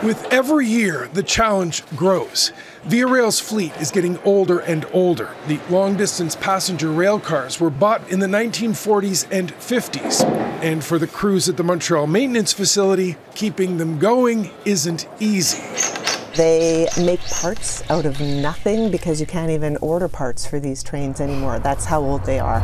With every year, the challenge grows. Via Rail's fleet is getting older and older. The long-distance passenger rail cars were bought in the 1940s and 50s. And for the crews at the Montreal maintenance facility, keeping them going isn't easy. They make parts out of nothing because you can't even order parts for these trains anymore. That's how old they are.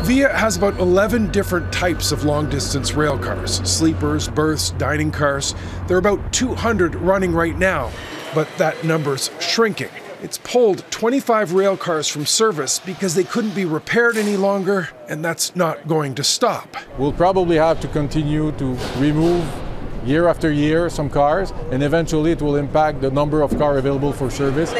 Via has about 11 different types of long-distance rail cars: sleepers, berths, dining cars. There are about 200 running right now, but that number's shrinking. It's pulled 25 rail cars from service because they couldn't be repaired any longer, and that's not going to stop. We'll probably have to continue to remove year after year some cars, and eventually it will impact the number of cars available for service.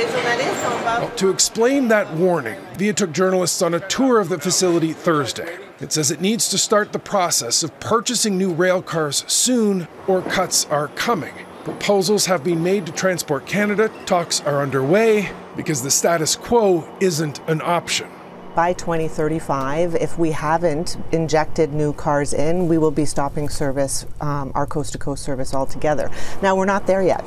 Well, to explain that warning, Via took journalists on a tour of the facility Thursday. It says it needs to start the process of purchasing new rail cars soon, or cuts are coming. Proposals have been made to Transport Canada. Talks are underway because the status quo isn't an option. By 2035, if we haven't injected new cars in, we will be stopping service, our coast-to-coast service altogether. Now, we're not there yet.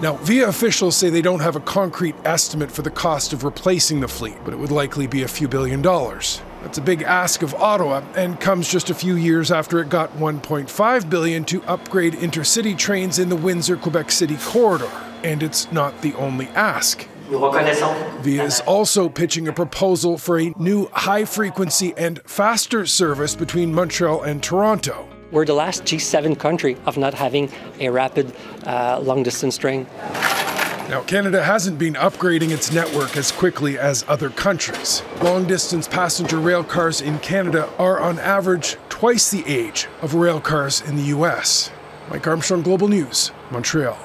Now, Via officials say they don't have a concrete estimate for the cost of replacing the fleet, but it would likely be a few $1 billion. That's a big ask of Ottawa, and comes just a few years after it got $1.5 billion to upgrade intercity trains in the Windsor-Quebec City corridor. And it's not the only ask. Via is also pitching a proposal for a new high-frequency and faster service between Montreal and Toronto. We're the last G7 country of not having a rapid long-distance train. Now, Canada hasn't been upgrading its network as quickly as other countries. Long-distance passenger rail cars in Canada are on average twice the age of rail cars in the US. Mike Armstrong, Global News, Montreal.